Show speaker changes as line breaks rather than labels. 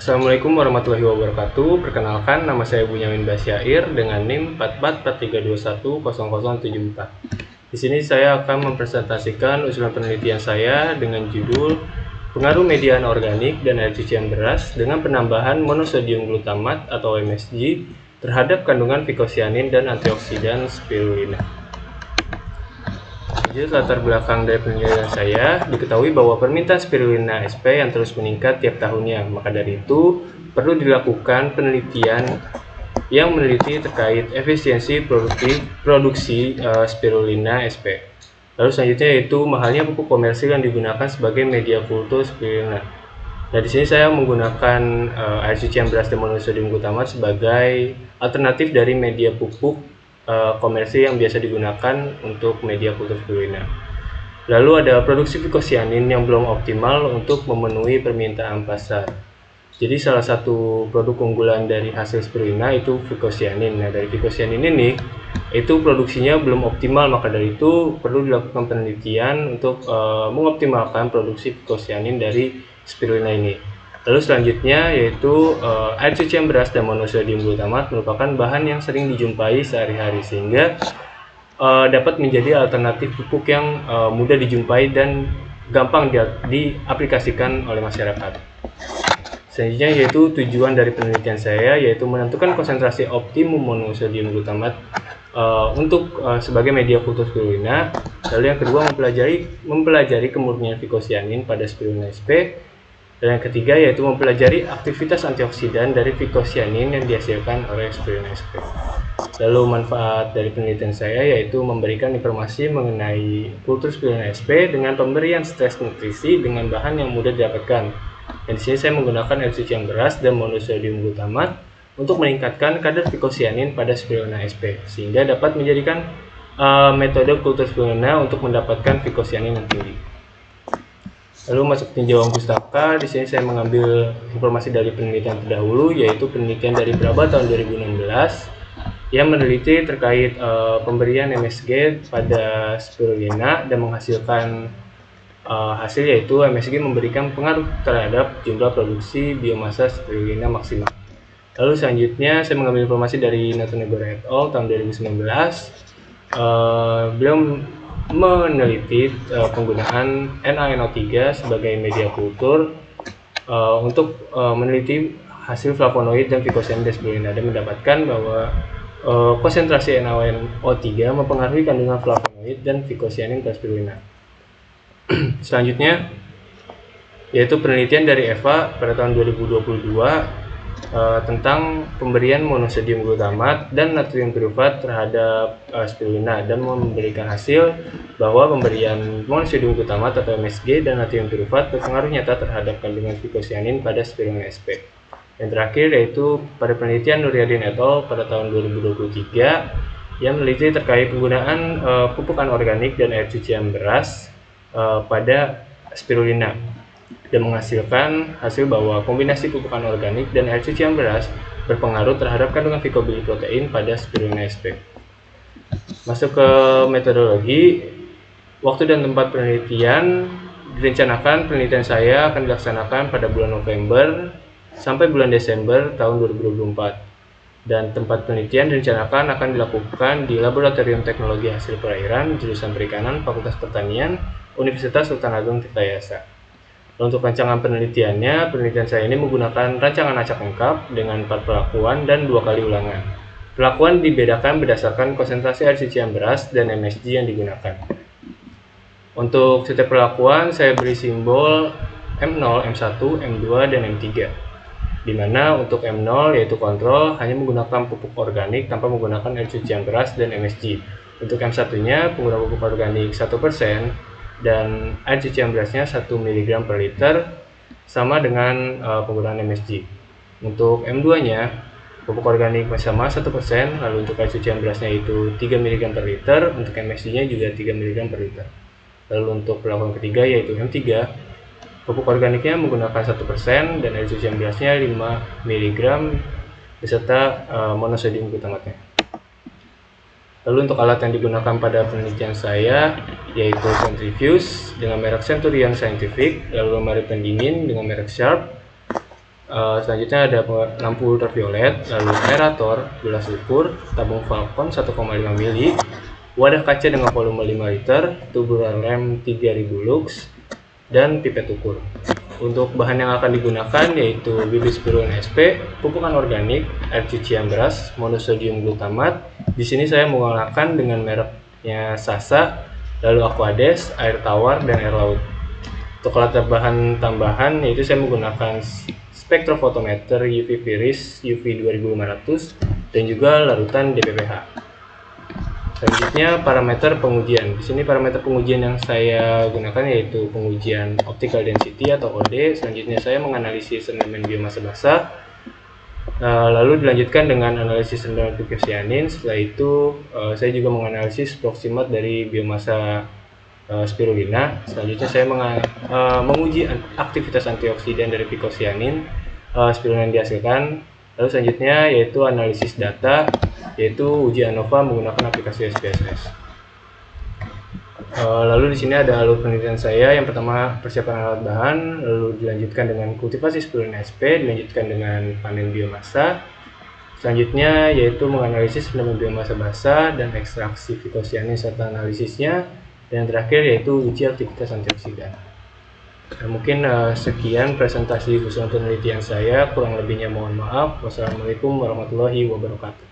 Assalamualaikum warahmatullahi wabarakatuh. Perkenalkan, nama saya Bunyamin Basyair dengan NIM 4443210074. Di sini saya akan mempresentasikan usulan penelitian saya dengan judul pengaruh media anorganik dan air cucian beras dengan penambahan monosodium glutamat atau MSG terhadap kandungan fikosianin dan antioksidan spirulina. Jadi latar belakang dari penelitian saya, diketahui bahwa permintaan spirulina SP yang terus meningkat tiap tahunnya. Maka dari itu, perlu dilakukan penelitian yang meneliti terkait efisiensi produksi spirulina SP. Lalu selanjutnya yaitu mahalnya pupuk komersil yang digunakan sebagai media kultur spirulina. Nah, di sini saya menggunakan air cucian beras dan monosodium glutamat sebagai alternatif dari media pupuk komersil yang biasa digunakan untuk media kultur spirulina. Lalu ada produksi fikosianin yang belum optimal untuk memenuhi permintaan pasar. Jadi salah satu produk unggulan dari hasil spirulina itu fikosianin. Nah, dari fikosianin ini itu produksinya belum optimal, maka dari itu perlu dilakukan penelitian untuk mengoptimalkan produksi fikosianin dari spirulina ini. Lalu selanjutnya yaitu air cucian beras dan monosodium glutamat merupakan bahan yang sering dijumpai sehari-hari sehingga dapat menjadi alternatif pupuk yang mudah dijumpai dan gampang diaplikasikan oleh masyarakat. Selanjutnya yaitu tujuan dari penelitian saya yaitu menentukan konsentrasi optimum monosodium glutamat untuk sebagai media kultur spirulina. Lalu yang kedua mempelajari kemurnian fikosianin pada spirulina SP. Dan yang ketiga yaitu mempelajari aktivitas antioksidan dari fikosianin yang dihasilkan oleh spirulina SP. Lalu manfaat dari penelitian saya yaitu memberikan informasi mengenai kultur spirulina SP dengan pemberian stres nutrisi dengan bahan yang mudah didapatkan. Dan di sini saya menggunakan air cucian beras dan monosodium glutamat untuk meningkatkan kadar fikosianin pada spirulina SP sehingga dapat menjadikan metode kultur spirulina untuk mendapatkan fikosianin yang tinggi. Lalu masuk tinjauan pustaka, di sini saya mengambil informasi dari penelitian terdahulu yaitu penelitian dari Braba tahun 2016 yang meneliti terkait pemberian MSG pada spirulina dan menghasilkan hasil yaitu MSG memberikan pengaruh terhadap jumlah produksi biomasa spirulina maksimal. Lalu selanjutnya saya mengambil informasi dari Natonegoro et al. Tahun 2019. Beliau meneliti penggunaan NaNO3 sebagai media kultur untuk meneliti hasil flavonoid dan fikosianin dari spirulina dan mendapatkan bahwa konsentrasi NaNO3 mempengaruhi kandungan flavonoid dan fikosianin pada spirulina. Selanjutnya yaitu penelitian dari Eva pada tahun 2022 tentang pemberian monosodium glutamat dan natrium pirufat terhadap spirulina dan memberikan hasil bahwa pemberian monosodium glutamat atau MSG dan natrium pirufat berpengaruh nyata terhadap kandungan fikosianin pada spirulina SP. Yang terakhir yaitu pada penelitian Nuryadin et al. Pada tahun 2023 yang meneliti terkait penggunaan pupuk anorganik dan air cucian beras pada spirulina dan menghasilkan hasil bahwa kombinasi pupuk anorganik dan air cucian beras berpengaruh terhadap kandungan fikobilprotein pada spirulina SP. Masuk ke metodologi, waktu dan tempat penelitian direncanakan penelitian saya akan dilaksanakan pada bulan November sampai bulan Desember tahun 2024 dan tempat penelitian direncanakan akan dilakukan di Laboratorium Teknologi Hasil Perairan jurusan Perikanan Fakultas Pertanian Universitas Sultan Agung Tirtayasa. Untuk rancangan penelitiannya, penelitian saya ini menggunakan rancangan acak lengkap dengan 4 pelakuan dan 2 kali ulangan. Pelakuan dibedakan berdasarkan konsentrasi air cucian beras dan MSG yang digunakan. Untuk setiap pelakuan, saya beri simbol M0, M1, M2, dan M3. Di mana untuk M0 yaitu kontrol hanya menggunakan pupuk organik tanpa menggunakan air cucian beras dan MSG. Untuk M1-nya, pengguna pupuk organik 1%, dan air cucian berasnya 1 mg per liter sama dengan penggunaan MSG. Untuk M2-nya pupuk organik masih sama 1%, lalu untuk air cucian berasnya itu 3 mg per liter, untuk MSG-nya juga 3 mg per liter. Lalu untuk pelakuan ketiga yaitu M3, pupuk organiknya menggunakan 1% dan air cucian berasnya 5 mg beserta monosodium glutamatnya. Lalu untuk alat yang digunakan pada penelitian saya yaitu centrifuge dengan merek Centurion Scientific, lalu lemari pendingin dengan merek Sharp, Selanjutnya ada lampu ultraviolet, lalu aerator, gelas ukur, tabung Falcon 1,5 mili, wadah kaca dengan volume 5 liter, tubular lem 3000 lux, dan pipet ukur. Untuk bahan yang akan digunakan yaitu bibit spirulina SP, pupuk organik, air cucian beras, monosodium glutamat. Di sini saya menggunakan dengan mereknya Sasa, lalu Aquades, air tawar, dan air laut. Untuk latar bahan tambahan yaitu saya menggunakan spektrofotometer UV Viris UV 2500 dan juga larutan DPPH. Selanjutnya parameter pengujian. Di sini parameter pengujian yang saya gunakan yaitu pengujian optical density atau OD. Selanjutnya saya menganalisis sedimen biomasa basah. Lalu dilanjutkan dengan analisis rendaman picocyanin. Setelah itu saya juga menganalisis proximat dari biomasa spirulina. Selanjutnya saya menguji aktivitas antioksidan dari picocyanin spirulina yang dihasilkan. Lalu selanjutnya yaitu analisis data, yaitu uji ANOVA menggunakan aplikasi SPSS. Lalu di sini ada alur penelitian saya. Yang pertama persiapan alat bahan, lalu dilanjutkan dengan kultivasi spirulina SP, dilanjutkan dengan panen biomasa. Selanjutnya yaitu menganalisis sedimen biomasa basah dan ekstraksi picocyanin serta analisisnya. Dan terakhir yaitu uji aktivitas antioksidan. Mungkin sekian presentasi khusus penelitian saya, kurang lebihnya mohon maaf. Wassalamualaikum warahmatullahi wabarakatuh.